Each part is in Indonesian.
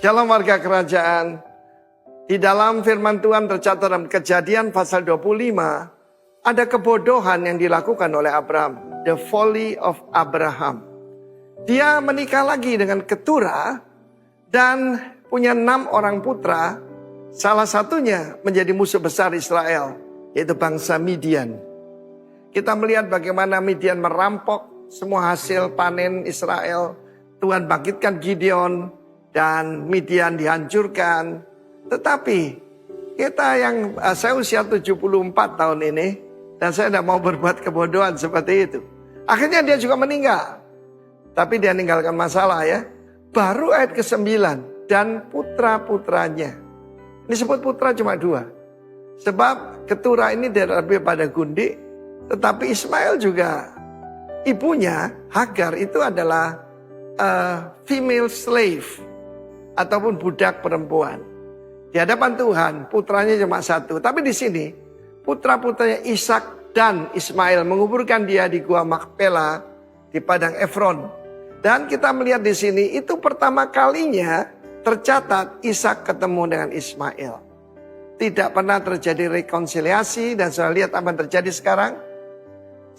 Shalom warga kerajaan. Di dalam firman Tuhan tercatat dalam Kejadian pasal 25, ada kebodohan yang dilakukan oleh Abraham. The folly of Abraham. Dia menikah lagi dengan Keturah dan punya 6 orang putra. Salah satunya menjadi musuh besar Israel, yaitu bangsa Midian. Kita melihat bagaimana Midian merampok semua hasil panen Israel. Tuhan bangkitkan Gideon dan Midian dihancurkan. Tetapi kita saya usia 74 tahun ini, dan saya tidak mau berbuat kebodohan seperti itu. Akhirnya dia juga meninggal. Tapi dia meninggalkan masalah ya. Baru ayat ke-9, dan putra-putranya. Ini sebut putra cuma 2. Sebab Keturah ini lebih pada gundik. Tetapi Ismail juga, ibunya Hagar itu adalah female slave. Ataupun budak perempuan. Di hadapan Tuhan putranya cuma 1. Tapi di sini putra-putranya Ishak dan Ismail menguburkan dia di Gua Makpela di padang Efron. Dan kita melihat di sini itu pertama kalinya tercatat Ishak ketemu dengan Ismail. Tidak pernah terjadi rekonsiliasi, dan saudara lihat apa yang terjadi sekarang.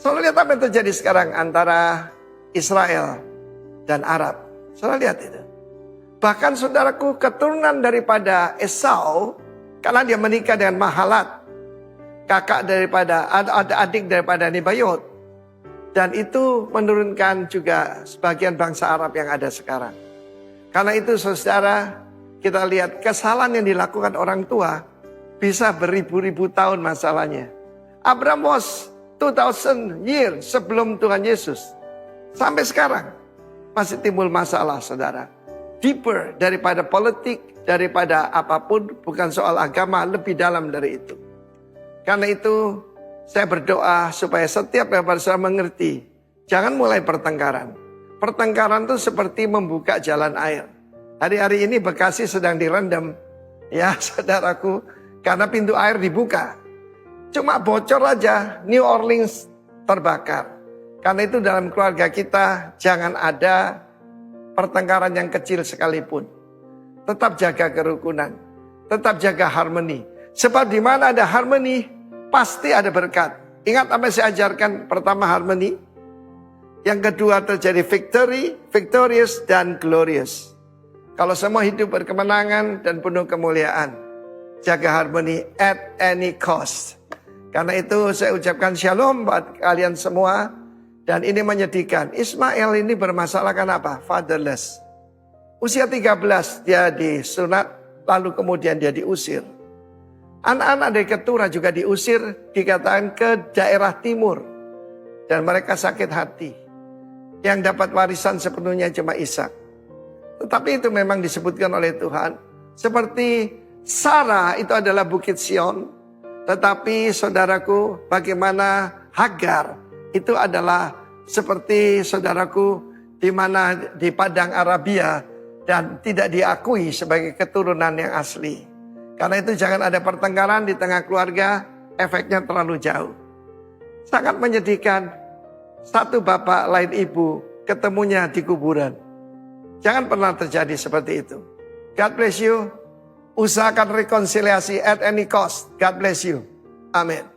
Saudara lihat apa yang terjadi sekarang antara Israel dan Arab. Saudara lihat itu. Bahkan saudaraku, keturunan daripada Esau, karena dia menikah dengan Mahalat, adik daripada Nebayot. Dan itu menurunkan juga sebagian bangsa Arab yang ada sekarang. Karena itu saudara, kita lihat kesalahan yang dilakukan orang tua bisa beribu-ribu tahun masalahnya. Abraham was 2000 years sebelum Tuhan Yesus. Sampai sekarang masih timbul masalah saudara. Deeper daripada politik, daripada apapun, bukan soal agama, lebih dalam dari itu. Karena itu saya berdoa supaya setiap yang saudara mengerti, jangan mulai pertengkaran. Pertengkaran itu seperti membuka jalan air. Hari-hari ini Bekasi sedang direndam, ya saudaraku, karena pintu air dibuka. Cuma bocor aja, New Orleans terbakar. Karena itu dalam keluarga kita jangan ada pertengkaran yang kecil sekalipun. Tetap jaga kerukunan. Tetap jaga harmoni. Sebab di mana ada harmoni, pasti ada berkat. Ingat apa yang saya ajarkan? Pertama harmoni. Yang kedua terjadi victory, victorious, dan glorious. Kalau semua hidup berkemenangan dan penuh kemuliaan. Jaga harmoni at any cost. Karena itu saya ucapkan shalom buat kalian semua. Dan ini menyedihkan. Ismail ini bermasalahkan apa? Fatherless. Usia 13 dia disunat, lalu kemudian dia diusir. Anak-anak dari Keturah juga diusir, dikatakan ke daerah timur. Dan mereka sakit hati. Yang dapat warisan sepenuhnya cuma Ishak. Tetapi itu memang disebutkan oleh Tuhan. Seperti Sarah itu adalah Bukit Sion. Tetapi saudaraku, bagaimana Hagar itu adalah seperti saudaraku di mana di padang Arabia dan tidak diakui sebagai keturunan yang asli. Karena itu jangan ada pertengkaran di tengah keluarga, efeknya terlalu jauh. Sangat menyedihkan, satu bapak lain ibu ketemunya di kuburan. Jangan pernah terjadi seperti itu. God bless you. Usahakan rekonsiliasi at any cost. God bless you. Amin.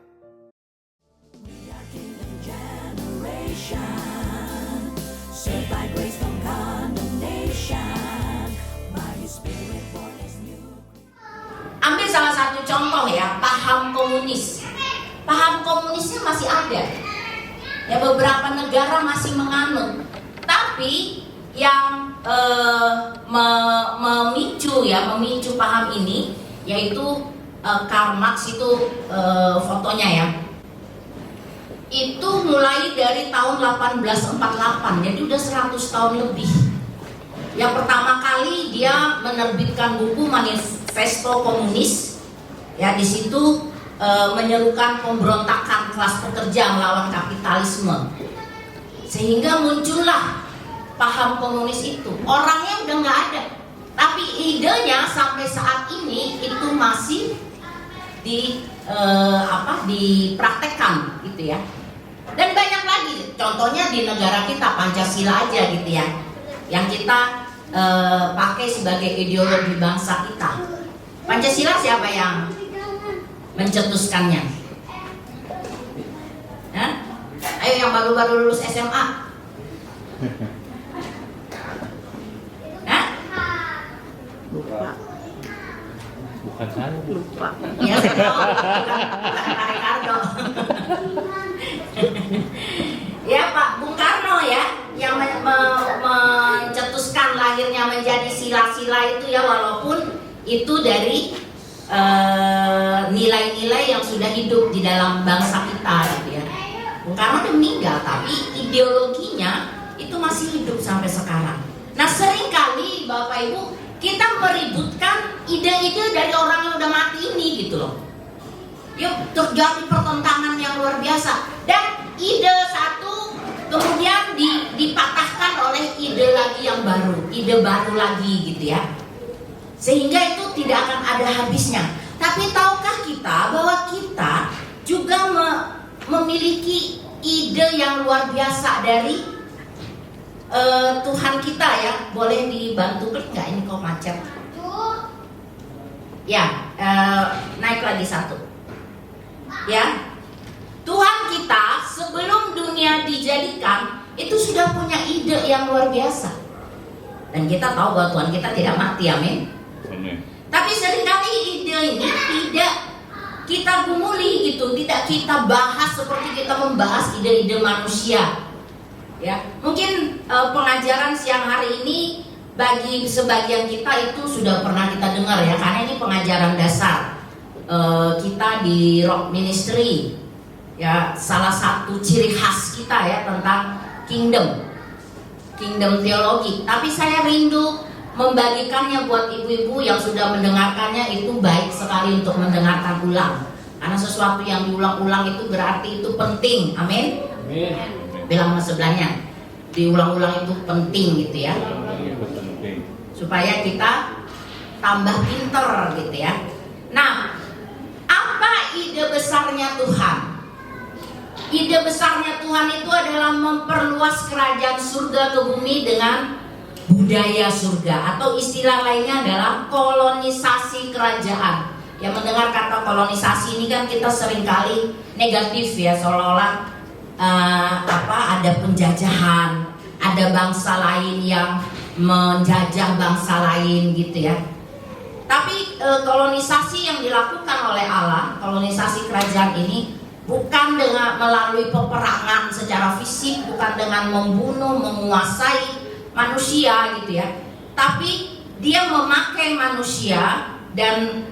Ambil salah satu contoh ya, paham komunis. Paham komunisnya masih ada. Ya beberapa negara masih menganut. Tapi yang memicu paham ini yaitu Karl Marx itu fotonya ya. Itu mulai dari tahun 1848, jadi udah 100 tahun lebih. Yang pertama kali dia menerbitkan buku Manifesto Komunis. Ya, di situ menyerukan pemberontakan kelas pekerja melawan kapitalisme. Sehingga muncullah paham komunis itu. Orangnya udah nggak ada, tapi idenya sampai saat ini itu masih dipraktekkan gitu ya. Dan banyak lagi, contohnya di negara kita Pancasila aja gitu ya, yang kita pakai sebagai ideologi bangsa kita. Pancasila siapa yang mencetuskannya? Hah? Ayo yang baru-baru lulus SMA. Hah? Lupa. Bukan saya. Lupa. Ya saya tahu, bukan Pak Ricardo. Ya Pak Bung Karno ya, yang mencetuskan lahirnya menjadi sila-sila itu ya, walaupun itu dari nilai-nilai yang sudah hidup di dalam bangsa kita gitu ya. Bung Karno udah meninggal, tapi ideologinya itu masih hidup sampai sekarang. Nah seringkali Bapak Ibu kita meributkan ide-ide dari orang yang udah mati ini gitu loh. Yuk terjadi pertentangan yang luar biasa, dan ide satu kemudian dipatahkan oleh ide lagi yang baru, ide baru lagi gitu ya. Sehingga itu tidak akan ada habisnya. Tapi tahukah kita bahwa kita juga memiliki ide yang luar biasa dari Tuhan kita ya. Boleh dibantu klik nggak, ini kok macet? Ya, naik lagi satu. Ya, Tuhan kita sebelum dunia dijadikan itu sudah punya ide yang luar biasa. Dan kita tahu bahwa Tuhan kita tidak mati, amin. Tapi seringkali ide ini tidak kita gumuli gitu, tidak kita bahas seperti kita membahas ide-ide manusia. Ya, mungkin pengajaran siang hari ini bagi sebagian kita itu sudah pernah kita dengar ya, karena ini pengajaran dasar kita di Rock Ministry. Ya, salah satu ciri khas kita ya tentang kingdom teologi. Tapi saya rindu membagikannya buat ibu-ibu yang sudah mendengarkannya. Itu baik sekali untuk mendengarkan ulang, karena sesuatu yang diulang-ulang itu berarti itu penting, amin. Bilang sama sebelahnya, diulang-ulang itu penting gitu ya, supaya kita tambah pinter gitu ya. Nah, apa ide besarnya Tuhan? Ide besarnya Tuhan itu adalah memperluas kerajaan surga ke bumi dengan budaya surga, atau istilah lainnya adalah kolonisasi kerajaan. Yang mendengar kata kolonisasi ini kan kita seringkali negatif ya, seolah-olah ada penjajahan, ada bangsa lain yang menjajah bangsa lain gitu ya. Tapi kolonisasi yang dilakukan oleh Allah, kolonisasi kerajaan ini bukan dengan melalui peperangan secara fisik, bukan dengan membunuh, menguasai manusia gitu ya. Tapi dia memakai manusia, dan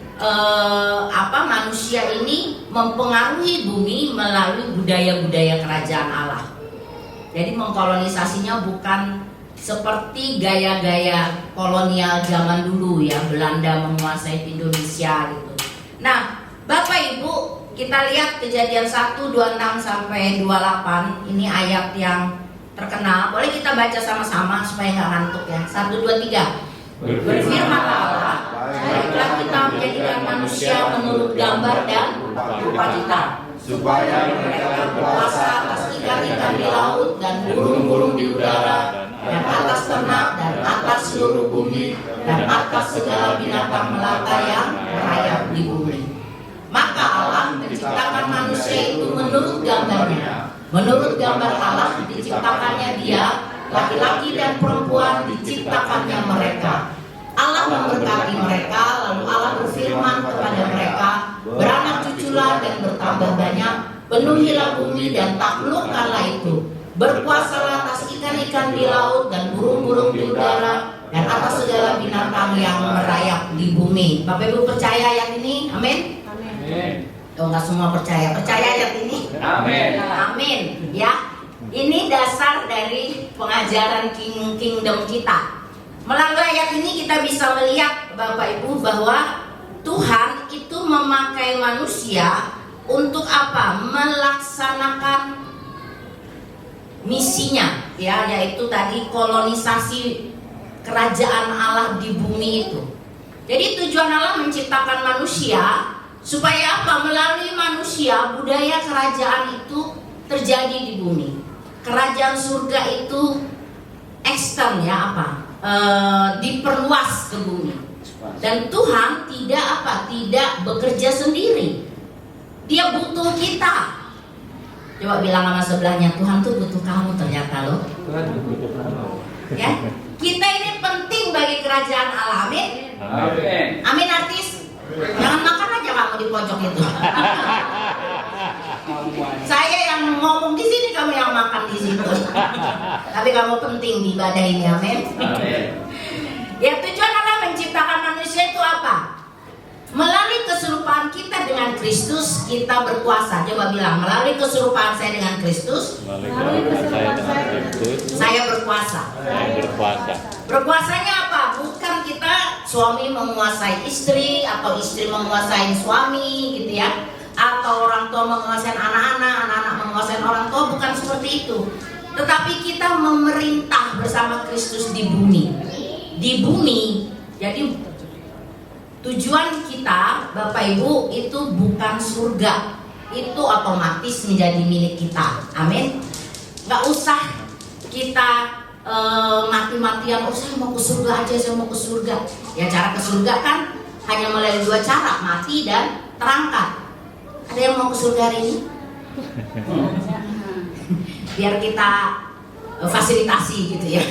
manusia ini mempengaruhi bumi melalui budaya-budaya kerajaan Allah. Jadi mengkolonisasinya bukan seperti gaya-gaya kolonial zaman dulu ya, Belanda menguasai Indonesia gitu. Nah, Bapak Ibu, kita lihat Kejadian 1, 26 sampai 28. Ini ayat yang terkenal. Boleh kita baca sama-sama supaya nggak ngantuk ya. 1, 2, 3. Berfirmanlah Allah, baiklah kita menjadikan manusia menurut gambar dan rupa kita, supaya mereka berkuasa atas ikan-ikan di laut dan burung-burung di udara, dan atas ternak dan atas seluruh bumi, dan atas segala binatang melata yang merayap di bumi. Maka Allah menciptakan manusia itu menurut gambarnya. Menurut gambar Allah diciptakannya dia, laki-laki dan perempuan diciptakannya mereka. Allah memberkati mereka, lalu Allah berfirman kepada mereka, beranak cuculah dan bertambah banyak, penuhilah bumi dan taklukkanlah itu, berkuasalah atas ikan-ikan di laut dan burung-burung di udara, dan atas segala binatang yang merayap di bumi. Bapak Ibu percaya ayat ini? Amin. Oh, nggak semua percaya ayat ini? Amin. Amin. Ya, ini dasar dari pengajaran kingdom kita. Melalui ayat ini kita bisa melihat Bapak Ibu bahwa Tuhan itu memakai manusia untuk apa? Melaksanakan misinya, ya, yaitu tadi kolonisasi kerajaan Allah di bumi itu. Jadi tujuan Allah menciptakan manusia supaya apa? Melalui manusia budaya kerajaan itu terjadi di bumi. Kerajaan surga itu ekstern ya, apa? diperluas ke bumi. Dan Tuhan tidak bekerja sendiri. Dia butuh kita. Coba bilang sama sebelahnya, Tuhan tuh butuh kamu ternyata loh. Ya, kita ini penting bagi kerajaan Allah. Amin. Amin artis. Jangan makan aja kamu di pojok itu. Saya yang ngomong di sini, kamu yang makan di situ. Tapi kamu penting di ibadah ini. Amin. Ya, tujuan Allah menciptakan manusia itu apa? Melalui keserupaan kita dengan Kristus, kita berkuasa. Coba bilang, melalui keserupaan saya dengan Kristus, saya berkuasa. Berkuasanya apa? Bukan kita suami menguasai istri, atau istri menguasai suami gitu ya, atau orang tua menguasai anak-anak, anak-anak menguasai orang tua. Bukan seperti itu. Tetapi kita memerintah bersama Kristus di bumi. Di bumi, jadi tujuan kita, Bapak Ibu, itu bukan surga. Itu otomatis menjadi milik kita. Amin. Gak usah kita mati-matian, saya mau ke surga aja, saya mau ke surga. Ya, cara ke surga kan hanya melalui dua cara, mati dan terangkat. Ada yang mau ke surga hari ini? Biar kita fasilitasi gitu ya.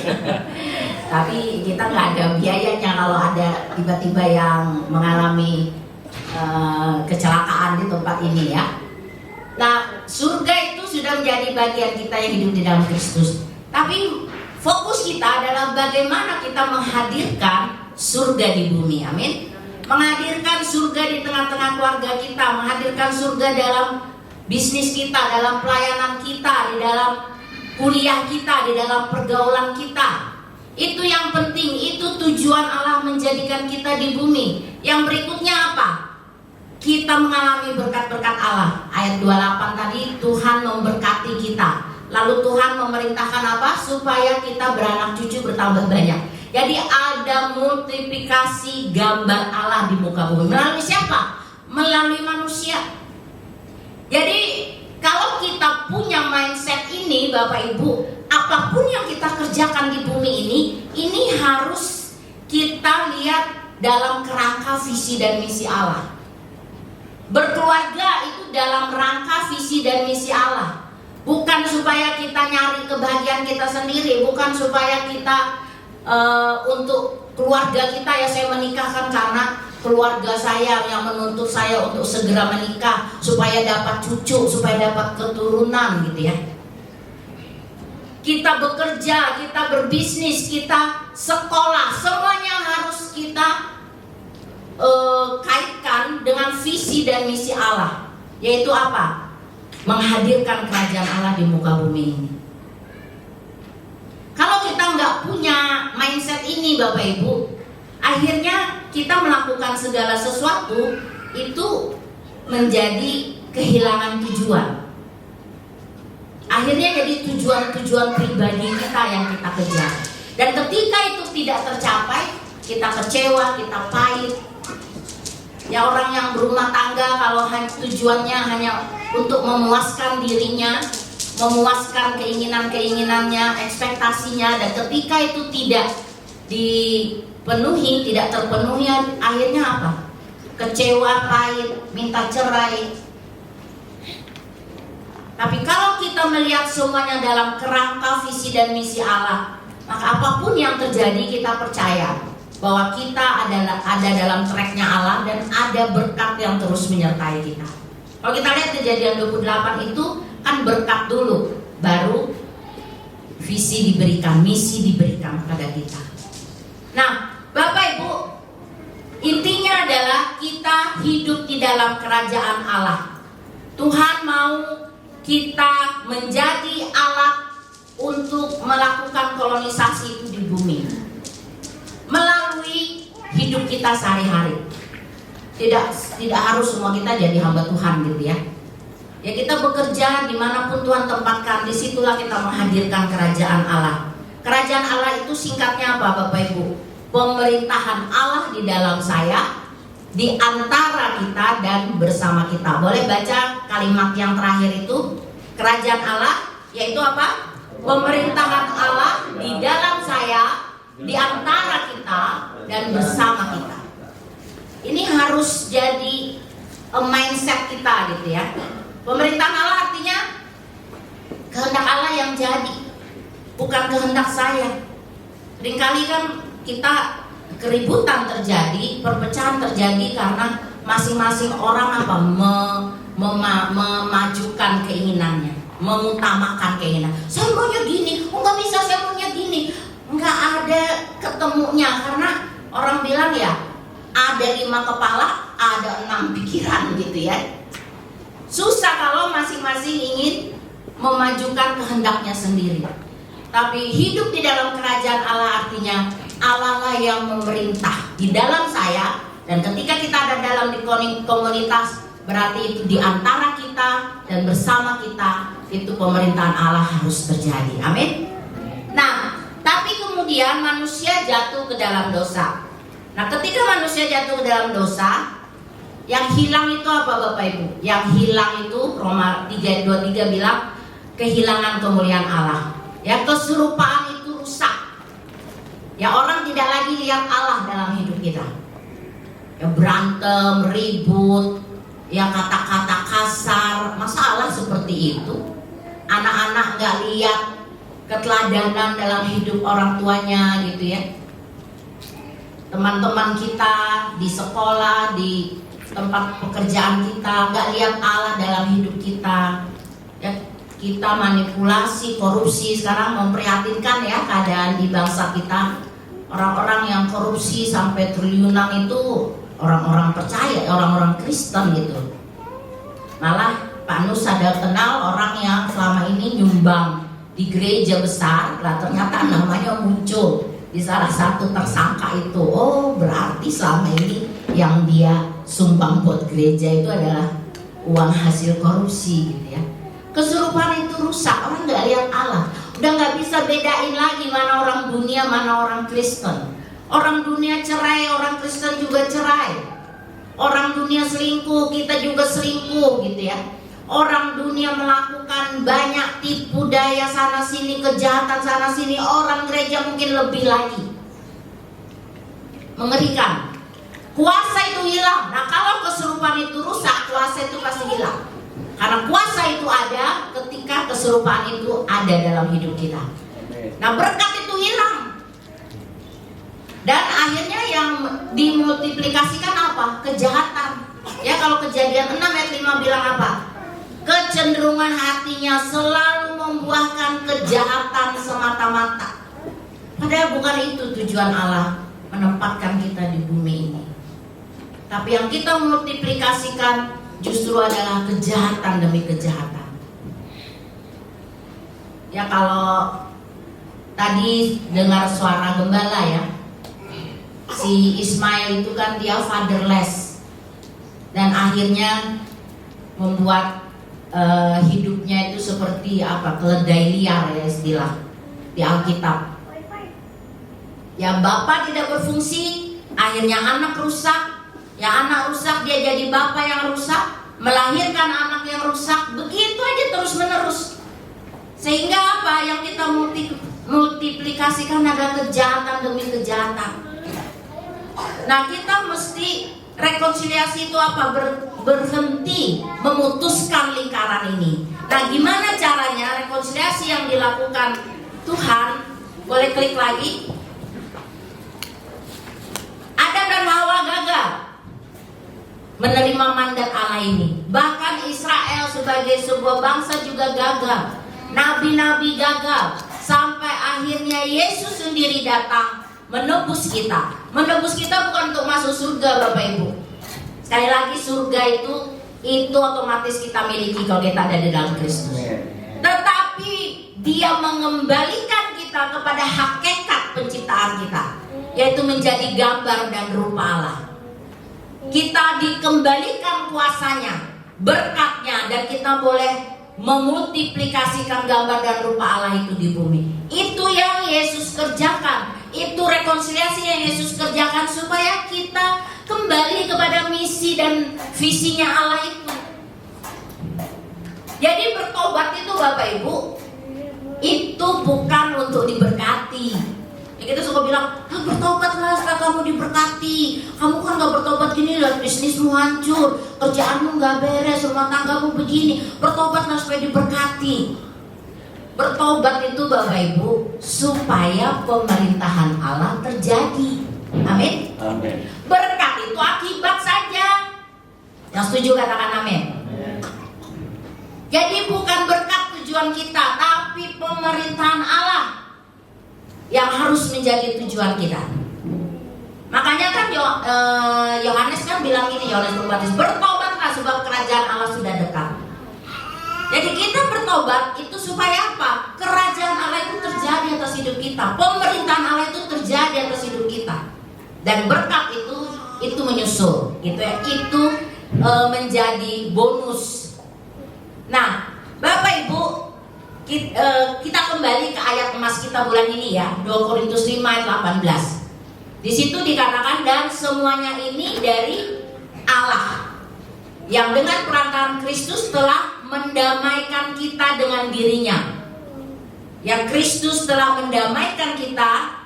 Tapi kita nggak ada biayanya kalau ada tiba-tiba yang mengalami kecelakaan di tempat ini ya. Nah, surga itu sudah menjadi bagian kita yang hidup di dalam Kristus. Tapi fokus kita adalah bagaimana kita menghadirkan surga di bumi. Amin. Menghadirkan surga di tengah-tengah keluarga kita, menghadirkan surga dalam bisnis kita, dalam pelayanan kita, di dalam kuliah kita, di dalam pergaulan kita. Itu yang penting, itu tujuan Allah menjadikan kita di bumi. Yang berikutnya apa? Kita mengalami berkat-berkat Allah. Ayat 28 tadi, Tuhan memberkati kita. Lalu Tuhan memerintahkan apa? Supaya kita beranak cucu bertambah banyak. Jadi ada multiplikasi gambar Allah di muka bumi. Melalui siapa? Melalui manusia. Jadi kalau kita punya mindset ini, Bapak Ibu, apapun yang kita kerjakan di bumi ini harus kita lihat dalam kerangka visi dan misi Allah. Berkeluarga itu dalam rangka visi dan misi Allah. Bukan supaya kita nyari kebahagiaan kita sendiri, bukan supaya kita untuk keluarga kita, ya saya menikahkan karena keluarga saya yang menuntut saya untuk segera menikah supaya dapat cucu, supaya dapat keturunan gitu ya. Kita bekerja, kita berbisnis, kita sekolah, semuanya harus kita kaitkan dengan visi dan misi Allah. Yaitu apa? Menghadirkan kerajaan Allah di muka bumi ini. Kalau kita nggak punya mindset ini, Bapak Ibu, akhirnya kita melakukan segala sesuatu itu menjadi kehilangan tujuan. Akhirnya jadi tujuan-tujuan pribadi kita yang kita kejar. Dan ketika itu tidak tercapai, kita kecewa, kita pahit. Ya, orang yang berumah tangga kalau tujuannya hanya untuk memuaskan dirinya, memuaskan keinginan-keinginannya, ekspektasinya, dan ketika itu tidak dipenuhi, tidak terpenuhi, akhirnya apa? Kecewa, pahit, minta cerai. Tapi kalau kita melihat semuanya dalam kerangka visi dan misi Allah, maka apapun yang terjadi kita percaya bahwa kita ada dalam tracknya Allah dan ada berkat yang terus menyertai kita. Kalau kita lihat Kejadian 28 itu kan berkat dulu, baru visi diberikan, misi diberikan kepada kita. Nah, Bapak Ibu, intinya adalah kita hidup di dalam kerajaan Allah. Tuhan mau kita menjadi alat untuk melakukan kolonisasi itu di bumi melalui hidup kita sehari-hari. Tidak harus semua kita jadi hamba Tuhan gitu ya. Ya, kita bekerja dimanapun Tuhan tempatkan, disitulah kita menghadirkan kerajaan Allah. Kerajaan Allah itu singkatnya apa, Bapak Ibu? Pemerintahan Allah di dalam saya, di antara kita dan bersama kita. Boleh baca kalimat yang terakhir itu? Kerajaan Allah yaitu apa? Pemerintahan Allah di dalam saya di antara kita dan bersama kita. Ini harus jadi mindset kita gitu ya. Pemerintahan Allah artinya kehendak Allah yang jadi, bukan kehendak saya. Seringkali kan kita keributan terjadi, perpecahan terjadi karena masing-masing orang memajukan keinginannya, mengutamakan keinginan. Saya maunya gini, nggak bisa, saya maunya gini. Nggak ada ketemunya, karena orang bilang ya, ada 5 kepala, ada 6 pikiran gitu ya. Susah kalau masing-masing ingin memajukan kehendaknya sendiri. Tapi hidup di dalam kerajaan Allah artinya Allah lah yang memerintah di dalam saya. Dan ketika kita ada dalam di komunitas, berarti itu di antara kita dan bersama kita, itu pemerintahan Allah harus terjadi. Amin. Nah, tapi kemudian manusia jatuh ke dalam dosa. Nah, ketika manusia jatuh ke dalam dosa, yang hilang itu apa Bapak Ibu? Yang hilang itu Roma 3:23 bilang kehilangan kemuliaan Allah. Ya, keserupaan itu rusak. Ya, orang tidak lagi lihat Allah dalam hidup kita. Ya, berantem, ribut, ya kata-kata kasar, masalah seperti itu. Anak-anak nggak lihat keteladanan dalam hidup orang tuanya gitu ya. Teman-teman kita di sekolah, di tempat pekerjaan kita nggak lihat Allah dalam hidup kita. Ya, kita manipulasi, korupsi. Sekarang memprihatinkan ya keadaan di bangsa kita. Orang-orang yang korupsi sampai triliunan itu orang-orang percaya, orang-orang Kristen gitu. Malah Pak Nus ada kenal orang yang selama ini nyumbang di gereja besar, lah ternyata namanya muncul di salah satu tersangka itu. Oh, berarti selama ini yang dia sumbang buat gereja itu adalah uang hasil korupsi gitu ya. Keserupaan itu rusak, orang nggak lihat Allah. Udah nggak bisa bedain lagi mana orang dunia, mana orang Kristen. Orang dunia cerai, orang Kristen juga cerai. Orang dunia selingkuh, kita juga selingkuh gitu ya. Orang dunia melakukan banyak tipu daya sana sini, kejahatan sana sini. Orang gereja mungkin lebih lagi. Mengerikan. Kuasa itu hilang. Nah, kalau keserupaan itu rusak, kuasa itu pasti hilang. Karena kuasa itu ada ketika keserupaan itu ada dalam hidup kita. Nah, berkat itu hilang. Dan akhirnya yang dimultiplikasikan apa? Kejahatan. Ya, kalau Kejadian 6 ayat 5 bilang apa? Kecenderungan hatinya selalu membuahkan kejahatan semata-mata. Padahal bukan itu tujuan Allah menempatkan kita di bumi ini. Tapi yang kita multiplikasikan justru adalah kejahatan demi kejahatan. Ya, kalau tadi dengar suara gembala ya, si Ismail itu kan dia fatherless, dan akhirnya membuat hidupnya itu seperti apa, keledai liar ya istilah di Alkitab. Ya, bapak tidak berfungsi, akhirnya anak rusak. Ya, anak rusak, dia jadi bapak yang rusak, melahirkan anak yang rusak. Begitu aja terus menerus. Sehingga apa yang kita multiplikasikan adalah kejahatan demi kejahatan. Nah, kita mesti rekonsiliasi itu apa? Berhenti memutuskan lingkaran ini. Nah, gimana caranya rekonsiliasi yang dilakukan Tuhan? Boleh klik lagi. Adam dan Hawa gagal menerima mandat Allah ini. Bahkan Israel sebagai sebuah bangsa juga gagal. Nabi-nabi gagal. Sampai akhirnya Yesus sendiri datang menebus kita. Menebus kita bukan untuk masuk surga Bapak Ibu. Sekali lagi, surga itu otomatis kita miliki kalau kita ada di dalam Kristus. Tetapi Dia mengembalikan kita kepada hakikat penciptaan kita, yaitu menjadi gambar dan rupa Allah. Kita dikembalikan kuasanya, berkatnya, dan kita boleh memultiplikasikan gambar dan rupa Allah itu di bumi. Itu yang Yesus kerjakan. Itu rekonsiliasi yang Yesus kerjakan supaya kita kembali kepada misi dan visinya Allah itu. Jadi bertobat itu Bapak Ibu, itu bukan untuk diberkati. Ya, kita suka bilang, kamu diberkati. Kamu kan gak bertobat gini, lihat bisnismu hancur, kerjaanmu gak beres, rumah tanggamu begini. Bertobatlah supaya diberkati. Bertobat itu Bapak Ibu supaya pemerintahan Allah terjadi. Amin. Amin. Berkat itu akibat saja. Yang setuju katakan amin. Jadi bukan berkat tujuan kita, tapi pemerintahan Allah yang harus menjadi tujuan kita. Makanya kan Yohanes kan bilang ini, Yohanes Pembaptis, bertobatlah sebab kerajaan Allah sudah dekat. Jadi kita bertobat itu supaya apa? Kerajaan Allah itu terjadi atas hidup kita, pemerintahan Allah itu terjadi atas hidup kita, dan berkat itu menyusul, gitu ya. Itu menjadi bonus. Nah, Bapak Ibu, kita kembali ke ayat emas kita bulan ini ya, 2 Korintus 5 ayat 18. Di situ dikatakan, dan semuanya ini dari Allah yang dengan perantaraan Kristus telah mendamaikan kita dengan dirinya. Yang Kristus telah mendamaikan kita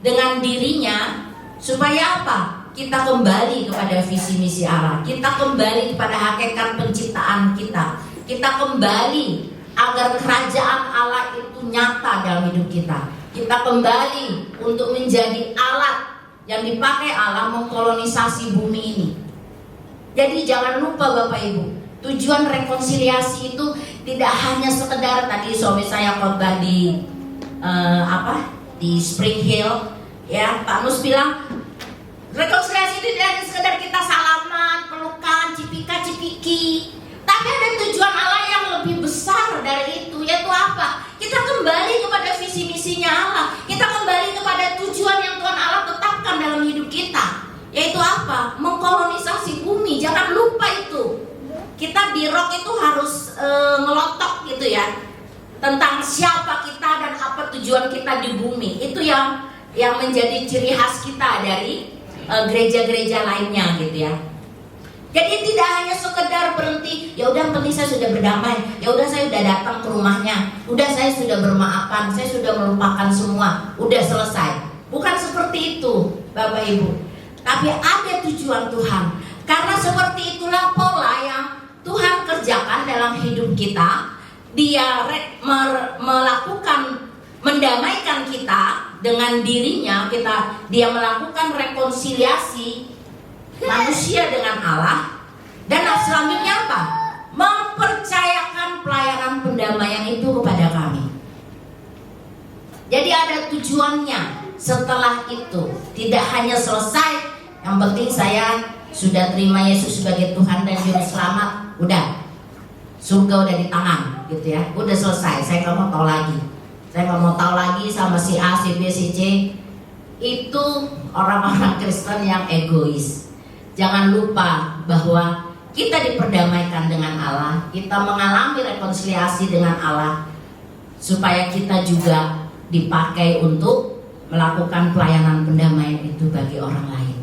dengan dirinya supaya apa? Kita kembali kepada visi misi Allah. Kita kembali kepada hakikat penciptaan kita. Kita kembali agar kerajaan Allah itu nyata dalam hidup kita. Kita kembali untuk menjadi alat yang dipakai Allah mengkolonisasi bumi ini. Jadi jangan lupa Bapak Ibu, tujuan rekonsiliasi itu tidak hanya sekedar, tadi suami saya khotbah di di Spring Hill, ya Pak Nus bilang rekonsiliasi itu tidak hanya sekedar kita salaman, pelukan, cipika-cipiki, tapi ada tujuan Allah yang lebih besar dari itu, yaitu apa? Kita kembali kepada visi misinya Allah. Kita kembali kepada tujuan yang Tuhan Allah tetapkan dalam hidup kita, yaitu apa? Mengkolonisasi bumi. Jangan lupa itu. Kita di Rock itu harus ngelotok gitu ya, tentang siapa kita dan apa tujuan kita di bumi. Itu yang menjadi ciri khas kita dari gereja-gereja lainnya gitu ya. Jadi tidak hanya sekedar berhenti, ya udah penting saya sudah berdamai, ya udah saya sudah datang ke rumahnya, udah saya sudah bermaafan, saya sudah melupakan semua, udah selesai. Bukan seperti itu Bapak Ibu. Tapi ada tujuan Tuhan. Karena seperti itulah pola yang Tuhan kerjakan dalam hidup kita. Dia melakukan, mendamaikan kita dengan dirinya. Dia melakukan rekonsiliasi manusia dengan Allah. Dan selanjutnya apa? Mempercayakan pelayanan pendamaian itu kepada kami. Jadi ada tujuannya. Setelah itu tidak hanya selesai, yang penting saya sudah terima Yesus sebagai Tuhan dan Juru Selamat, udah surga udah di tangan gitu ya, udah selesai. Saya nggak mau tahu lagi. Saya nggak mau tahu lagi sama si A, si B, si C. Itu orang-orang Kristen yang egois. Jangan lupa bahwa kita diperdamaikan dengan Allah, kita mengalami rekonsiliasi dengan Allah, supaya kita juga dipakai untuk melakukan pelayanan pendamaian itu bagi orang lain.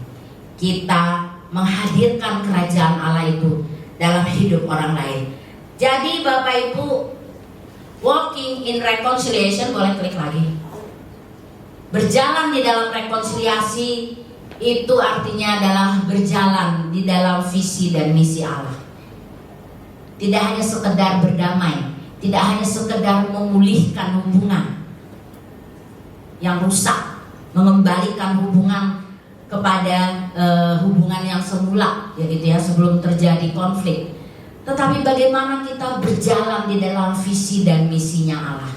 Kita menghadirkan kerajaan Allah itu dalam hidup orang lain. Jadi Bapak Ibu, walking in reconciliation, boleh klik lagi. Berjalan di dalam rekonsiliasi itu artinya adalah berjalan di dalam visi dan misi Allah. Tidak hanya sekedar berdamai, tidak hanya sekedar memulihkan hubungan yang rusak, mengembalikan hubungan kepada hubungan yang semula, ya gitu ya, sebelum terjadi konflik. Tetapi bagaimana kita berjalan di dalam visi dan misinya Allah.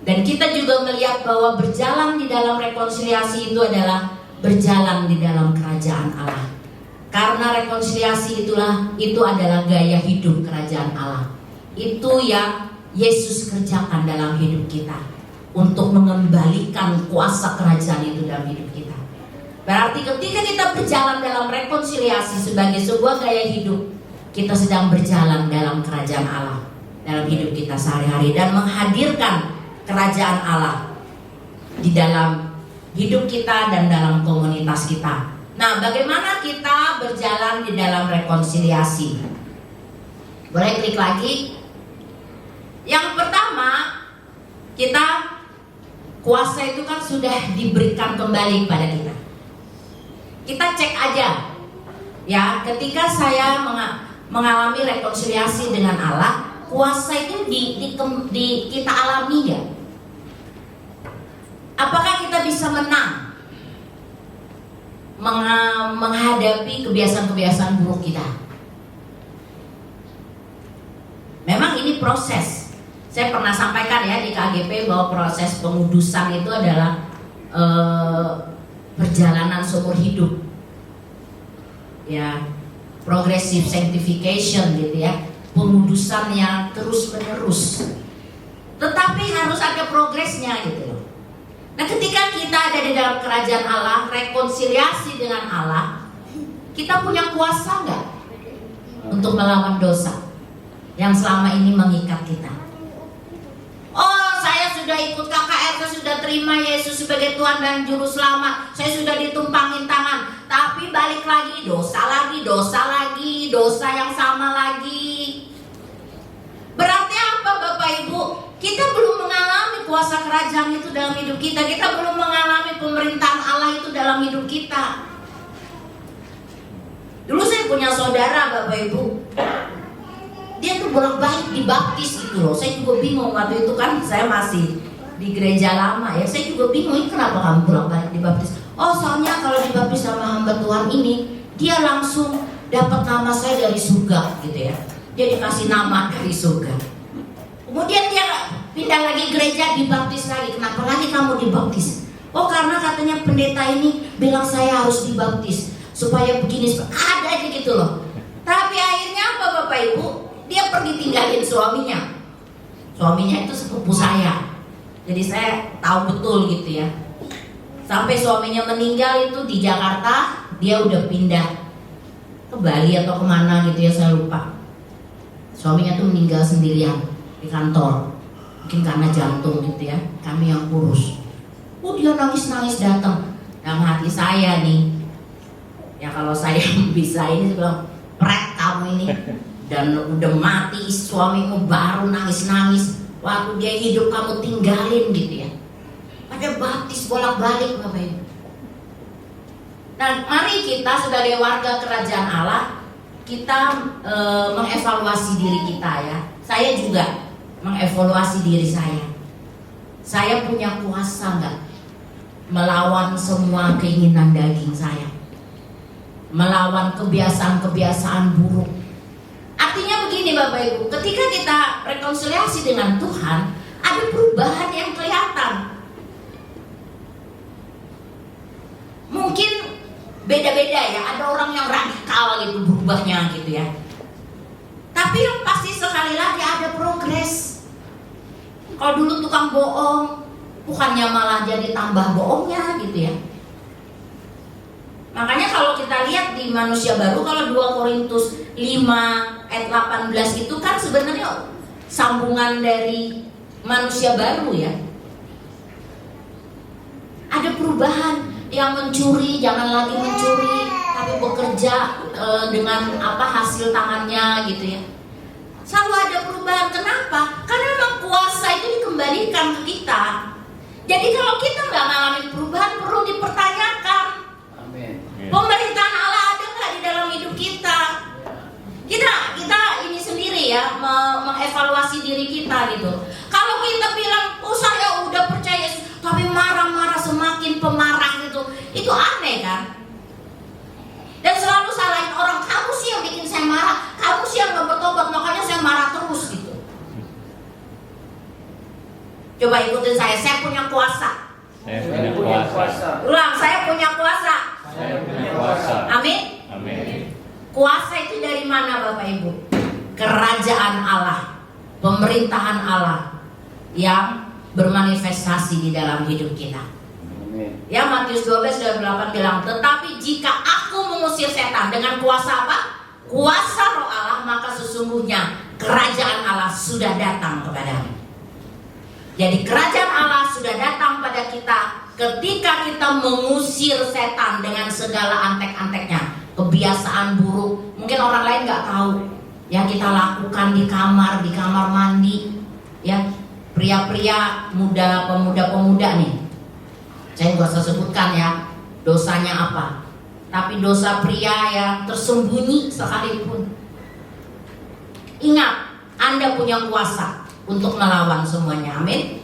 Dan kita juga melihat bahwa berjalan di dalam rekonsiliasi itu adalah berjalan di dalam kerajaan Allah. Karena rekonsiliasi itu adalah gaya hidup kerajaan Allah. Itu yang Yesus kerjakan dalam hidup kita, untuk mengembalikan kuasa kerajaan itu dalam hidup kita. Berarti ketika kita berjalan dalam rekonsiliasi sebagai sebuah gaya hidup, kita sedang berjalan dalam kerajaan Allah dalam hidup kita sehari-hari, dan menghadirkan kerajaan Allah di dalam hidup kita dan dalam komunitas kita. Nah, bagaimana kita berjalan di dalam rekonsiliasi? Boleh klik lagi. Yang pertama, kita kuasa itu kan sudah diberikan kembali kepada kita. Kita cek aja. Ya, ketika saya mengalami rekonsiliasi dengan Allah, kuasa itu kita alami nggak? Apakah kita bisa menang menghadapi kebiasaan-kebiasaan buruk kita? Memang ini proses. Saya pernah sampaikan ya di KGP bahwa proses pengudusan itu adalah perjalanan seumur hidup. Ya, progressive sanctification gitu ya, pengudusan yang terus menerus. Tetapi harus ada progresnya gitu loh. Nah, ketika kita ada di dalam kerajaan Allah, rekonsiliasi dengan Allah, kita punya kuasa nggak untuk melawan dosa yang selama ini mengikat kita? Oh, saya sudah ikut KKR, saya sudah terima Yesus sebagai Tuhan dan Juru Selamat, saya sudah ditumpangin tangan, tapi balik lagi, dosa lagi, dosa yang sama lagi. Berarti apa Bapak Ibu? Kita belum mengalami kuasa kerajaan itu dalam hidup kita. Kita belum mengalami pemerintahan Allah itu dalam hidup kita. Dulu saya punya saudara Bapak Ibu, dia tuh bolak-balik dibaptis gitu loh. Saya juga bingung waktu itu kan saya masih di gereja lama ya. Saya juga bingung, kenapa kamu bolak-balik dibaptis? Oh, soalnya kalau dibaptis sama hamba Tuhan ini, dia langsung dapat nama saya dari surga gitu ya. Dia dikasih nama dari surga. Kemudian dia pindah lagi gereja, dibaptis lagi. Kenapa lagi kamu dibaptis? Oh, karena katanya pendeta ini bilang saya harus dibaptis supaya begini, ada aja gitu loh. Tapi akhirnya apa Bapak Ibu? Dia pergi tinggalin suaminya. Suaminya itu sepupu saya. Jadi saya tahu betul gitu ya. Sampai suaminya meninggal itu di Jakarta, dia udah pindah ke Bali atau kemana gitu ya, saya lupa. Suaminya tuh meninggal sendirian di kantor. Mungkin karena jantung gitu ya. Kami yang urus. Oh, dia nangis-nangis datang. Dalam hati saya nih, ya kalau saya bisa ini, saya bilang, pret kamu ini. Dan udah mati suamimu baru nangis-nangis. Waktu dia hidup kamu tinggalin gitu ya. Ada baptis bolak-balik Bapak Ibu. Nah, mari kita sebagai warga kerajaan Allah, kita mengevaluasi diri kita ya. Saya juga mengevaluasi diri saya. Saya punya kuasa nggak melawan semua keinginan daging saya, melawan kebiasaan-kebiasaan buruk. Artinya begini Bapak Ibu, ketika kita rekonsiliasi dengan Tuhan, ada perubahan yang kelihatan. Mungkin beda-beda ya, ada orang yang radikal gitu berubahnya gitu ya. Tapi yang pasti sekali lagi ada progres. Kalau dulu tukang bohong, bukannya malah jadi tambah bohongnya gitu ya. Makanya kalau kita lihat di manusia baru, kalau 2 Korintus 5 ayat 18 itu kan sebenarnya sambungan dari manusia baru ya. Ada perubahan, yang mencuri jangan lagi mencuri, tapi bekerja dengan hasil tangannya gitu ya. Selalu ada perubahan. Kenapa? Karena memang kuasa itu dikembalikan ke kita. Jadi kalau kita nggak ngalamin perubahan, perlu dipertanyakan. Amin. Pemerintahan Allah ada nggak di dalam hidup kita? Kita ini sendiri ya, mengevaluasi diri kita gitu. Kalau kita bilang, oh saya udah percaya, tapi marah-marah semakin pemarah gitu, itu aneh kan? Dan selalu salahin orang, kamu sih yang bikin saya marah, kamu sih yang nggak bertobat, makanya saya marah terus gitu. Coba ikutin saya punya kuasa. Saya punya kuasa. Ulang, saya punya kuasa. Saya punya kuasa. Amin. Amin. Kuasa itu dari mana Bapak Ibu? Kerajaan Allah, pemerintahan Allah yang bermanifestasi di dalam hidup kita. Ya, Matius 12:28 bilang, tetapi jika aku mengusir setan dengan kuasa apa? Kuasa roh Allah, maka sesungguhnya kerajaan Allah sudah datang kepadamu. Jadi kerajaan Allah sudah datang pada kita ketika kita mengusir setan dengan segala antek-anteknya, kebiasaan buruk. Mungkin orang lain nggak tahu yang kita lakukan di kamar mandi, ya pria-pria pemuda-pemuda nih. Saya nggak usah sebutkan ya dosanya apa. tapi dosa pria yang tersembunyi sekalipun. Ingat, Anda punya kuasa untuk melawan semuanya. Amin.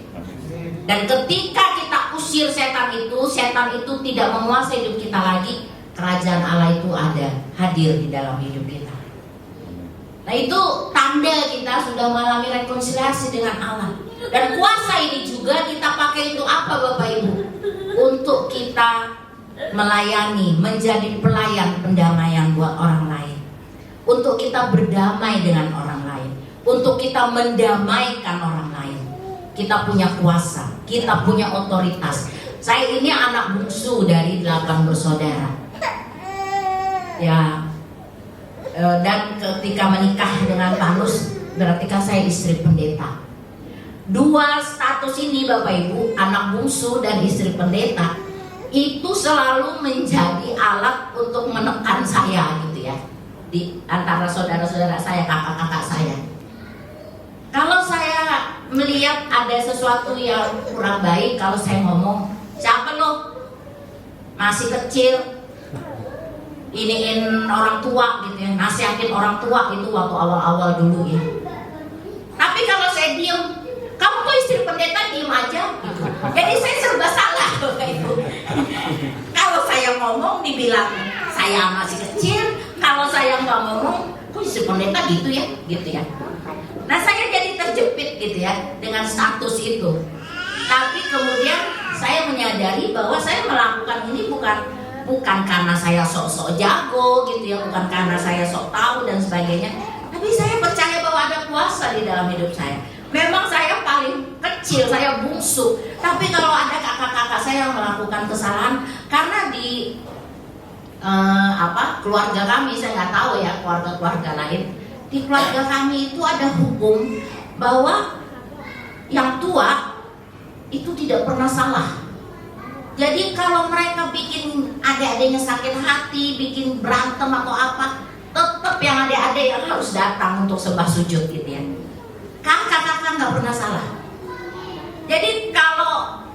Dan ketika kita usir setan itu tidak menguasai hidup kita lagi. Kerajaan Allah itu ada, hadir di dalam hidup kita. Nah, itu tanda kita sudah mengalami rekonsiliasi dengan Allah. Dan kuasa ini juga kita pakai untuk apa, Bapak Ibu? Untuk kita melayani, menjadi pelayan pendamaian buat orang lain. Untuk kita berdamai dengan orang lain. Untuk kita mendamaikan orang lain. Kita punya kuasa, kita punya otoritas. Saya ini anak bungsu dari 8 bersaudara. Ya, dan ketika menikah dengan Panus, berarti kan saya istri pendeta. Dua status ini, Bapak Ibu, anak bungsu dan istri pendeta, itu selalu menjadi alat untuk menekan saya gitu ya, di antara saudara-saudara saya, kakak-kakak saya. Kalau saya melihat ada sesuatu yang kurang baik, kalau saya ngomong, siapa lo? Masih kecil, iniin orang tua gitu ya, nasihatin orang tua itu waktu awal-awal dulu ya. Tapi kalau saya diem, kamu kok istri pendeta diem aja gitu. Jadi saya serba salah Bapak Ibu. Kalau saya ngomong dibilang saya masih kecil, kalau saya nggak ngomong, kok istri pendeta gitu ya. Nah, saya jadi terjepit gitu ya dengan status itu. Tapi kemudian saya menyadari bahwa saya melakukan ini bukan karena saya sok-sok jago gitu ya, bukan karena saya sok tahu dan sebagainya. Tapi saya percaya bahwa ada kuasa di dalam hidup saya. Memang saya paling kecil, saya bungsu. Tapi kalau ada kakak-kakak saya yang melakukan kesalahan, karena di keluarga kami, saya nggak tahu ya keluarga-keluarga lain. Di keluarga kami itu ada hukum bahwa yang tua itu tidak pernah salah. Jadi kalau mereka bikin adik-adiknya sakit hati, bikin berantem atau apa, tetap yang adik-adik yang harus datang untuk sembah sujud gitu ya. Kakak-kakak nggak pernah salah. Jadi kalau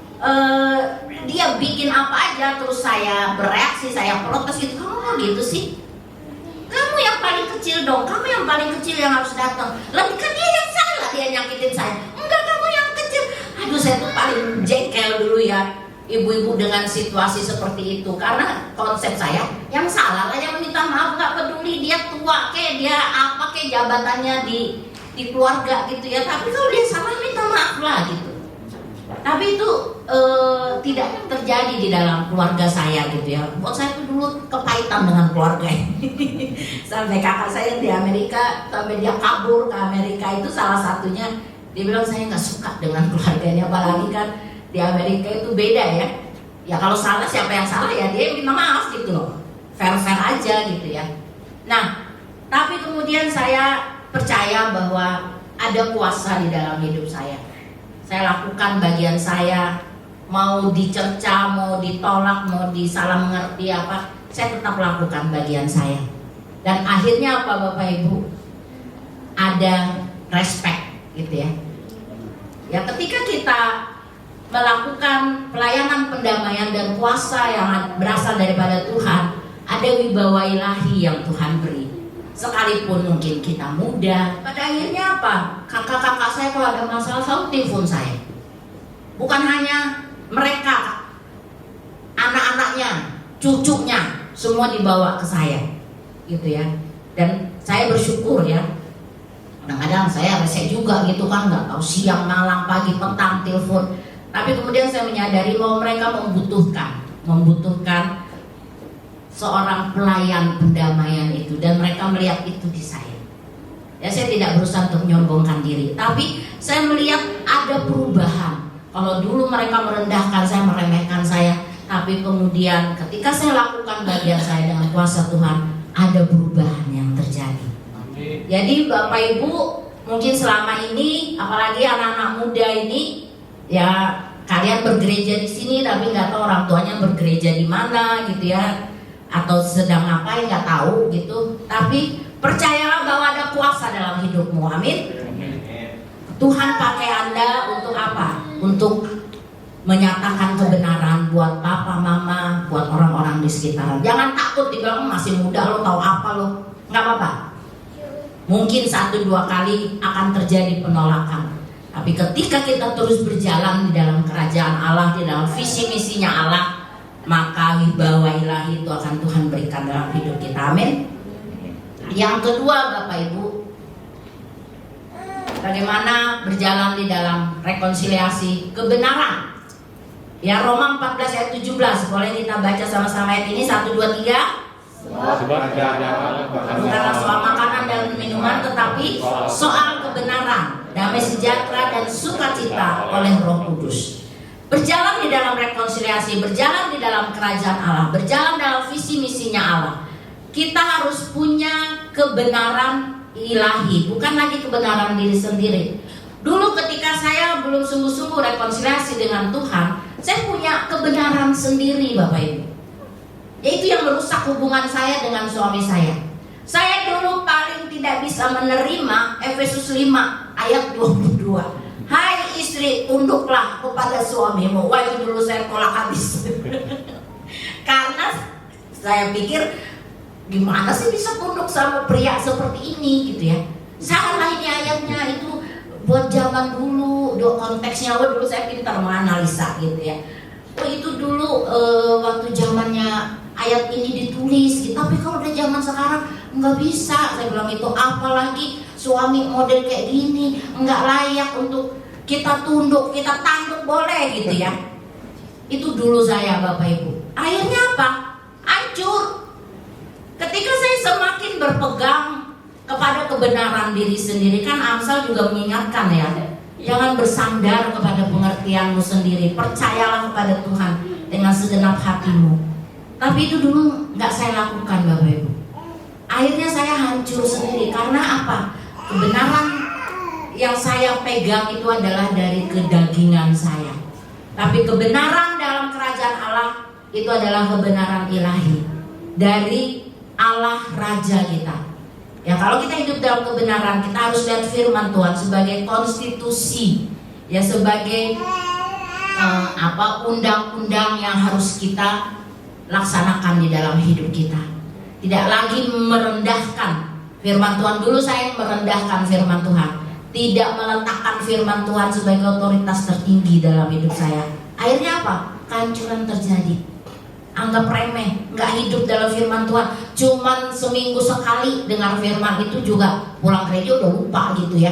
dia bikin apa aja terus saya bereaksi, saya protes gitu, kamu gitu sih? Kamu yang paling kecil dong, kamu yang paling kecil yang harus datang. Lebih kan dia yang salah, dia nyakitin saya. Enggak, kamu yang kecil. Aduh, saya tuh paling jengkel dulu ya, ibu-ibu dengan situasi seperti itu. Karena konsep saya, yang salah lah yang minta maaf, nggak peduli dia tua kayak dia apa kayak jabatannya di keluarga gitu ya. Tapi kalau dia salah minta maaf lah gitu. Tapi itu tidak terjadi di dalam keluarga saya gitu ya. Buat saya tuh dulu kepahitan dengan keluarga ini. Sampai kakak saya di Amerika, sampai dia kabur ke Amerika itu salah satunya. Dia bilang saya nggak suka dengan keluarganya, apalagi kan di Amerika itu beda ya. Ya kalau salah siapa yang salah ya dia minta maaf gitu loh. Fair-fair aja gitu ya. Nah, tapi kemudian saya percaya bahwa ada kuasa di dalam hidup saya. Saya lakukan bagian saya, mau dicerca, mau ditolak, mau disalah mengerti apa, saya tetap lakukan bagian saya. Dan akhirnya apa Bapak Ibu? Ada respect gitu ya. Ya ketika kita melakukan pelayanan pendamaian dan kuasa yang berasal daripada Tuhan, ada wibawa ilahi yang Tuhan beri. Sekalipun mungkin kita muda, pada akhirnya apa? Kakak-kakak saya kalau ada masalah selalu telepon saya. Bukan hanya mereka, anak-anaknya, cucunya, semua dibawa ke saya, gitu ya. Dan saya bersyukur ya. Kadang-kadang saya rese juga gitu kan, nggak tahu siang, malam, pagi, petang, telepon. Tapi kemudian saya menyadari bahwa mereka membutuhkan seorang pelayan pendamaian itu, dan mereka melihat itu di saya. Ya saya tidak berusaha untuk menyombongkan diri, tapi saya melihat ada perubahan. Kalau dulu mereka merendahkan saya, meremehkan saya, tapi kemudian ketika saya lakukan bagian saya dengan kuasa Tuhan, ada perubahan yang terjadi. Jadi Bapak Ibu mungkin selama ini, apalagi anak-anak muda ini, ya kalian bergereja di sini tapi nggak tahu orang tuanya bergereja di mana gitu ya, atau sedang ngapain nggak tahu gitu. Tapi percayalah bahwa ada kuasa dalam hidupmu. Amin. Tuhan pakai Anda untuk apa? Untuk menyatakan kebenaran buat papa, mama, buat orang-orang di sekitar. Jangan takut dibilang masih muda lo tahu apa lo, nggak apa-apa. Mungkin 1-2 kali akan terjadi penolakan, tapi ketika kita terus berjalan di dalam kerajaan Allah, di dalam visi misinya Allah, maka wibawa ilahi itu akan Tuhan berikan dalam hidup kita. Amin. Yang kedua, Bapak Ibu, bagaimana berjalan di dalam rekonsiliasi kebenaran. Ya, Roma 14 ayat 17. Boleh kita baca sama-sama ayat ini 1, 2, 3. Sebab Bukanlah soal makanan dan minuman, tetapi soal kebenaran, damai sejahtera dan sukacita oleh Roh Kudus. Berjalan di dalam rekonsiliasi, berjalan di dalam kerajaan Allah, berjalan dalam visi misinya Allah. Kita harus punya kebenaran ilahi, bukan lagi kebenaran diri sendiri. Dulu ketika saya belum sungguh-sungguh rekonsiliasi dengan Tuhan, saya punya kebenaran sendiri, Bapak Ibu. Yaitu yang merusak hubungan saya dengan suami saya. Saya dulu paling tidak bisa menerima Efesus 5 ayat 22. Hai istri, tunduklah kepada suamimu. Wah, itu dulu saya tolak habis. Karena saya pikir, gimana sih bisa tunduk sama pria seperti ini gitu ya. Salah ini ayatnya, itu buat zaman dulu, konteksnya dulu saya pintar menganalisa gitu ya. Oh itu dulu waktu zamannya ayat ini ditulis gitu. Tapi kalau udah zaman sekarang nggak bisa. Saya bilang itu apalagi suami model kayak gini nggak layak untuk kita tunduk, kita tanduk boleh gitu ya. Itu dulu saya, Bapak Ibu. Akhirnya apa? Hancur. Ketika saya semakin berpegang kepada kebenaran diri sendiri, kan Amsal juga mengingatkan ya, jangan bersandar kepada pengertianmu sendiri, percayalah kepada Tuhan dengan segenap hatimu. Tapi itu dulu nggak saya lakukan, Bapak Ibu. Akhirnya saya hancur sendiri. Karena apa? Kebenaran yang saya pegang itu adalah dari kedagingan saya. Tapi kebenaran dalam kerajaan Allah itu adalah kebenaran ilahi dari Allah Raja kita. Ya, kalau kita hidup dalam kebenaran, kita harus lihat firman Tuhan sebagai konstitusi, ya, sebagai undang-undang yang harus kita laksanakan di dalam hidup kita. Tidak lagi merendahkan firman Tuhan. Dulu saya merendahkan firman Tuhan, tidak meletakkan firman Tuhan sebagai otoritas tertinggi dalam hidup saya. Akhirnya apa? Kehancuran terjadi. Anggap remeh, nggak hidup dalam firman Tuhan. Cuman seminggu sekali dengar firman itu juga pulang gereja udah lupa gitu ya.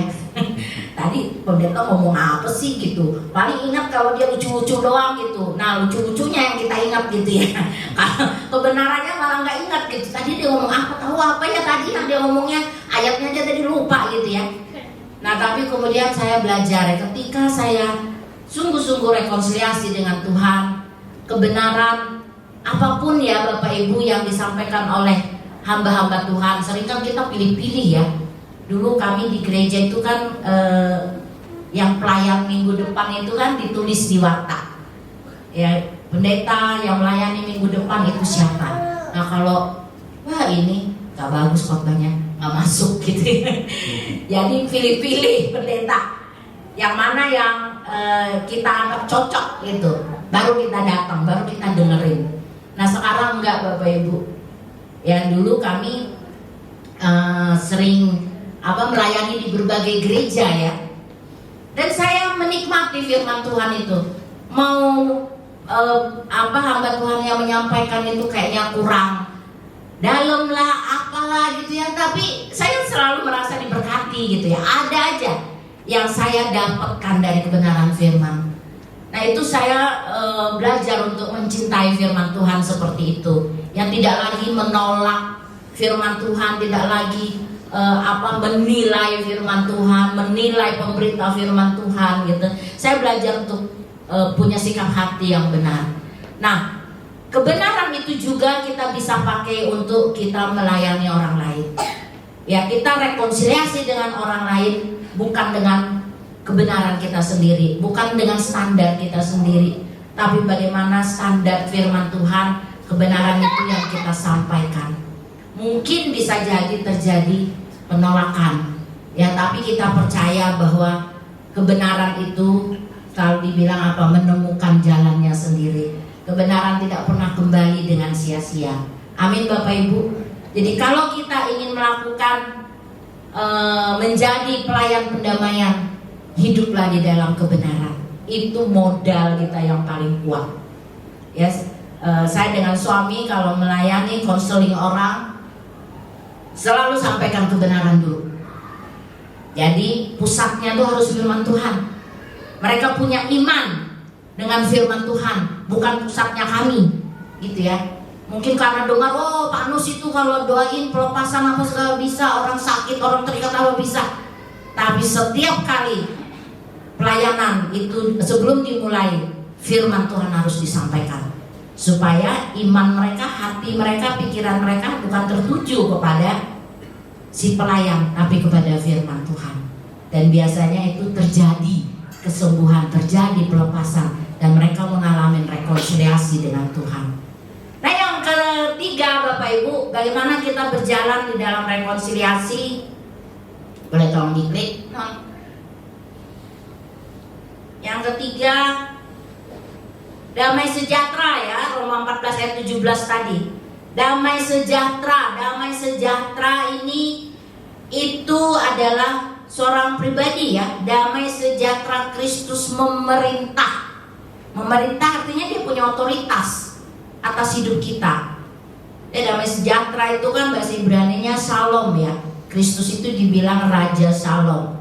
Tadi pendeta ngomong apa sih gitu. Paling ingat kalau dia lucu-lucu doang gitu. Nah, lucu-lucunya yang kita ingat gitu ya. Kebenarannya malah nggak ingat gitu. Tadi dia ngomong apa, tahu apa ya tadi yang dia ngomongnya, ayatnya aja tadi lupa gitu ya. Nah, tapi kemudian saya belajar ketika saya sungguh-sungguh rekonsiliasi dengan Tuhan, kebenaran apapun ya Bapak Ibu yang disampaikan oleh hamba-hamba Tuhan, sering kan kita pilih-pilih ya. Dulu kami di gereja itu kan yang pelayan minggu depan itu kan ditulis di warta. Ya, pendeta yang melayani minggu depan itu siapa. Nah kalau wah ini gak bagus khotbahnya, gak masuk gitu. Jadi pilih-pilih pendeta yang mana yang kita anggap cocok gitu, baru kita datang, baru kita dengerin. Nah sekarang enggak Bapak Ibu. Ya dulu kami sering melayani di berbagai gereja ya. Dan saya menikmati firman Tuhan itu. Mau hamba Tuhan yang menyampaikan itu kayaknya kurang dalam lah, apalah gitu ya. Tapi saya selalu merasa diberkati gitu ya. Ada aja yang saya dapatkan dari kebenaran firman. Nah itu saya belajar untuk mencintai firman Tuhan seperti itu. Yang tidak lagi menolak firman Tuhan, tidak lagi menilai firman Tuhan, menilai pemberita firman Tuhan gitu. Saya belajar untuk punya sikap hati yang benar. Nah, kebenaran itu juga kita bisa pakai untuk kita melayani orang lain. Ya, kita rekonsiliasi dengan orang lain bukan dengan kebenaran kita sendiri, bukan dengan standar kita sendiri, tapi bagaimana standar firman Tuhan, kebenaran itu yang kita sampaikan. Mungkin bisa jadi terjadi penolakan, ya, tapi kita percaya bahwa kebenaran itu Kalau dibilang apa, menemukan jalannya sendiri. Kebenaran tidak pernah kembali dengan sia-sia. Amin Bapak Ibu. Jadi kalau kita ingin melakukan menjadi pelayan pendamaian, hiduplah di dalam kebenaran. Itu modal kita yang paling kuat. Yes. Saya dengan suami kalau melayani konseling orang selalu sampaikan kebenaran dulu. Jadi pusatnya itu harus firman Tuhan. Mereka punya iman dengan firman Tuhan, bukan pusatnya kami, gitu ya. Mungkin karena dengar, oh Pak Nus itu kalau doain pelepasan apa segala bisa, orang sakit, orang terikat apa bisa. Tapi setiap kali pelayanan itu sebelum dimulai, firman Tuhan harus disampaikan, supaya iman mereka, hati mereka, pikiran mereka bukan tertuju kepada si pelayan, tapi kepada firman Tuhan. Dan biasanya itu terjadi kesembuhan, terjadi pelepasan, dan mereka mengalami rekonsiliasi dengan Tuhan. Nah yang ketiga Bapak Ibu, bagaimana kita berjalan di dalam rekonsiliasi? Boleh tolong diklik. Yang ketiga, damai sejahtera ya, Roma 14 ayat 17 tadi. Damai sejahtera ini itu adalah seorang pribadi ya. Damai sejahtera Kristus memerintah. Memerintah artinya dia punya otoritas atas hidup kita. Damai sejahtera itu kan bahasa Ibraninya Shalom ya. Kristus itu dibilang Raja Shalom.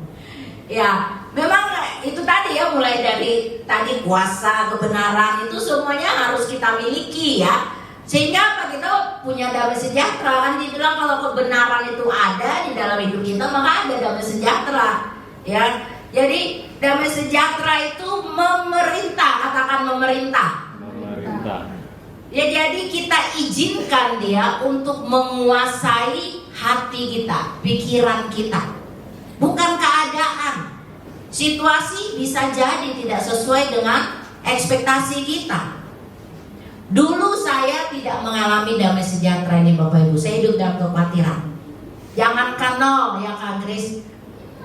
Ya, memang itu tadi ya, mulai dari tadi kuasa, kebenaran itu semuanya harus kita miliki ya. Sehingga apa, kita punya damai sejahtera. Kan dibilang kalau kebenaran itu ada di dalam hidup kita, maka ada damai sejahtera ya. Jadi damai sejahtera itu memerintah, katakan memerintah. Memerintah. Ya, jadi kita izinkan dia untuk menguasai hati kita, pikiran kita. Bukan keadaan. Situasi bisa jadi tidak sesuai dengan ekspektasi kita. Dulu saya tidak mengalami damai sejahtera ini Bapak Ibu. Saya hidup dalam kekhawatiran. Jangankan nol ya Kak Grace,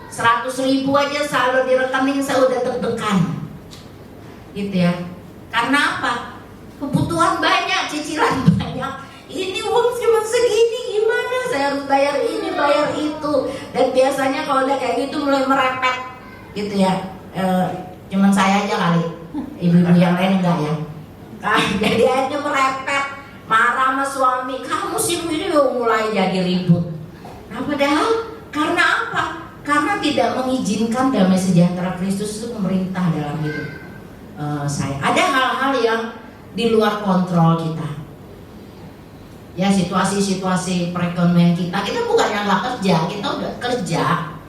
100.000 aja saldo di rekening saya udah deg-degan. Gitu ya. Karena apa? Kebutuhan banyak, cicilan banyak. Ini uang cuma segini, gimana? Saya harus bayar ini, bayar itu. Dan biasanya kalau udah kayak gitu mulai merepet, gitu ya. Cuman saya aja kali, ibu-ibu yang lain enggak ya. Jadi akhirnya merepet, marah sama suami. Kamu sih ini mulai jadi ribut. Nah padahal karena apa? Karena tidak mengizinkan damai sejahtera Kristus itu memerintah dalam hidup saya. Ada hal-hal yang di luar kontrol kita. Ya, situasi-situasi perekonomian kita bukannya nggak kerja, kita udah kerja,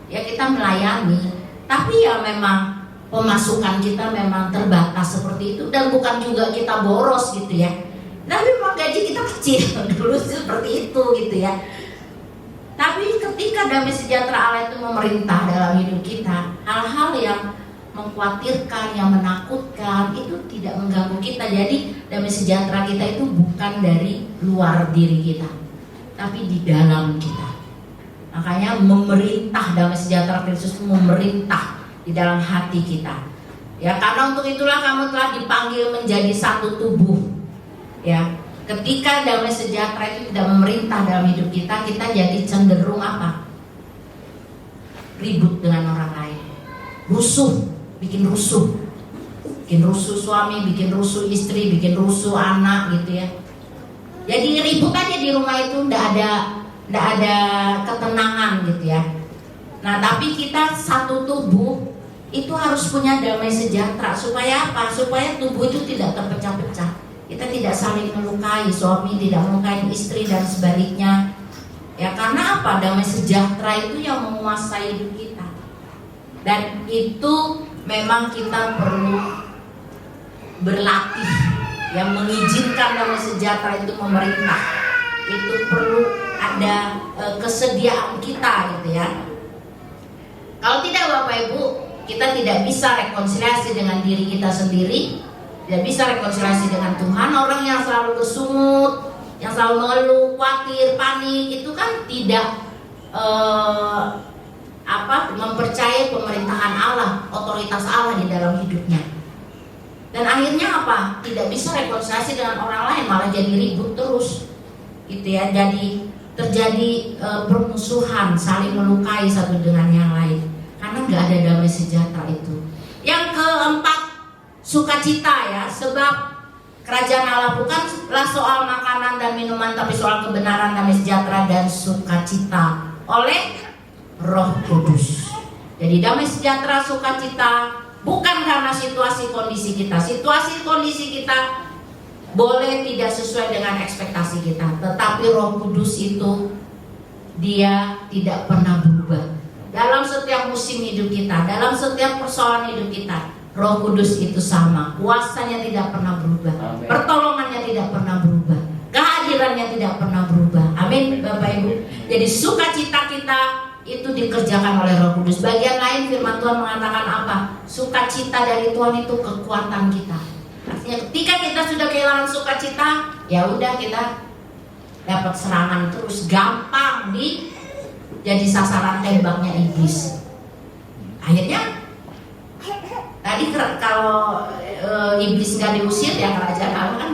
ya kita melayani. Tapi ya memang pemasukan kita memang terbatas seperti itu, dan bukan juga kita boros gitu ya. Tapi memang gaji kita kecil dulu seperti itu gitu ya. Tapi ketika damai sejahtera Allah itu memerintah dalam hidup kita, hal-hal yang mengkhawatirkan, yang menakutkan itu tidak mengganggu kita. Jadi damai sejahtera kita itu bukan dari luar diri kita, tapi di dalam kita. Makanya memerintah, damai sejahtera Kristus itu memerintah di dalam hati kita. Ya, karena untuk itulah kamu telah dipanggil menjadi satu tubuh. Ya, ketika damai sejahtera itu tidak memerintah dalam hidup kita, kita jadi cenderung apa? Ribut dengan orang lain, rusuh. Bikin rusuh suami, bikin rusuh istri, bikin rusuh anak gitu ya. Jadi ribut aja di rumah itu, ndak ada ketenangan gitu ya. Nah tapi kita satu tubuh itu harus punya damai sejahtera. Supaya apa? Supaya tubuh itu tidak terpecah-pecah. Kita tidak saling melukai, suami tidak melukai istri dan sebaliknya. Ya karena apa? Damai sejahtera itu yang menguasai hidup kita. Dan itu memang kita perlu berlatih, yang mengizinkan damai sejahtera itu memerintah. Itu perlu ada kesediaan kita gitu ya. Kalau tidak Bapak Ibu, kita tidak bisa rekonsiliasi dengan diri kita sendiri, tidak bisa rekonsiliasi dengan Tuhan. Orang yang selalu bersungut, yang selalu mengeluh, khawatir, panik, itu kan tidak mempercayai pemerintahan Allah, otoritas otoritas Allah di dalam hidupnya. Dan akhirnya apa? Tidak bisa rekonsiliasi dengan orang lain, malah jadi ribut terus. Gitu ya, jadi terjadi permusuhan, saling melukai satu dengan yang lain. Karena nggak ada damai sejahtera itu. Yang keempat, sukacita ya, sebab kerajaan Allah bukanlah soal makanan dan minuman, tapi soal kebenaran, damai sejahtera dan sukacita oleh Roh Kudus. Jadi damai sejahtera, sukacita bukan karena situasi kondisi kita. Situasi kondisi kita boleh tidak sesuai dengan ekspektasi kita, tetapi Roh Kudus itu dia tidak pernah berubah. Dalam setiap musim hidup kita, dalam setiap persoalan hidup kita, Roh Kudus itu sama. Kuasanya tidak pernah berubah. Amin. Pertolongannya tidak pernah berubah. Kehadirannya tidak pernah berubah. Amin Bapak Ibu. Jadi sukacita kita itu dikerjakan oleh Roh Kudus. Bagian lain firman Tuhan mengatakan apa? Sukacita dari Tuhan itu kekuatan kita. Artinya ketika kita sudah kehilangan sukacita, ya udah kita dapat serangan terus, gampang jadi sasaran tembaknya iblis. Akhirnya tadi kalau iblis nggak diusir, ya kerajaan Allah kan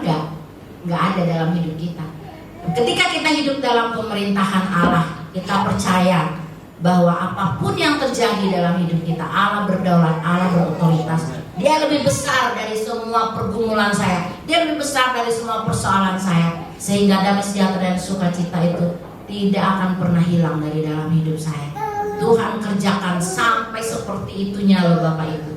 nggak ada dalam hidup kita. Ketika kita hidup dalam pemerintahan Allah, kita percaya bahwa apapun yang terjadi dalam hidup kita, Allah berdaulat, Allah berotoritas. Dia lebih besar dari semua pergumulan saya, dia lebih besar dari semua persoalan saya, sehingga damai sejahtera dan sukacita itu tidak akan pernah hilang dari dalam hidup saya. Tuhan kerjakan sampai seperti itunya loh Bapak Ibu.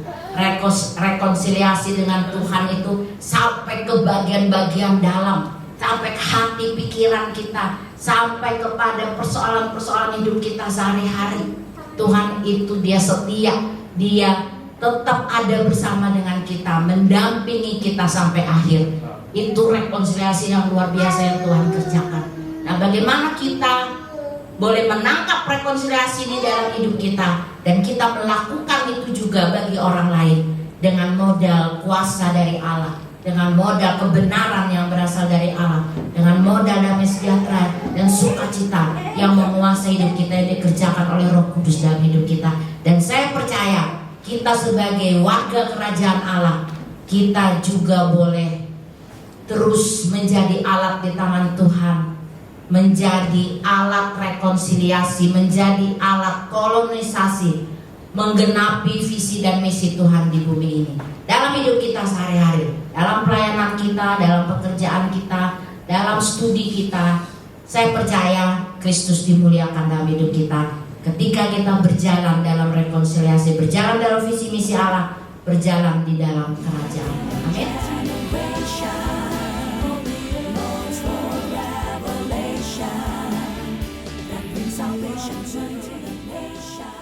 Rekonsiliasi dengan Tuhan itu sampai ke bagian-bagian dalam, sampai ke hati pikiran kita, sampai kepada persoalan-persoalan hidup kita sehari-hari. Tuhan itu dia setia, dia tetap ada bersama dengan kita, mendampingi kita sampai akhir. Itu rekonsiliasi yang luar biasa yang Tuhan kerjakan. Nah, bagaimana kita boleh menangkap rekonsiliasi di dalam hidup kita dan kita melakukan itu juga bagi orang lain dengan modal kuasa dari Allah, dengan modal kebenaran yang berasal dari Allah, dengan modal damai sejahtera dan sukacita yang menguasai hidup kita, yang dikerjakan oleh Roh Kudus dalam hidup kita. Dan saya percaya kita sebagai warga kerajaan Allah, kita juga boleh terus menjadi alat di tangan Tuhan, menjadi alat rekonsiliasi, menjadi alat kolonisasi, menggenapi visi dan misi Tuhan di bumi ini. Dalam hidup kita sehari-hari, dalam pelayanan kita, dalam pekerjaan kita, dalam studi kita, saya percaya Kristus dimuliakan dalam hidup kita. Ketika kita berjalan dalam rekonsiliasi, berjalan dalam visi misi Allah, berjalan di dalam kerajaan. Amin. Salvation to the nation.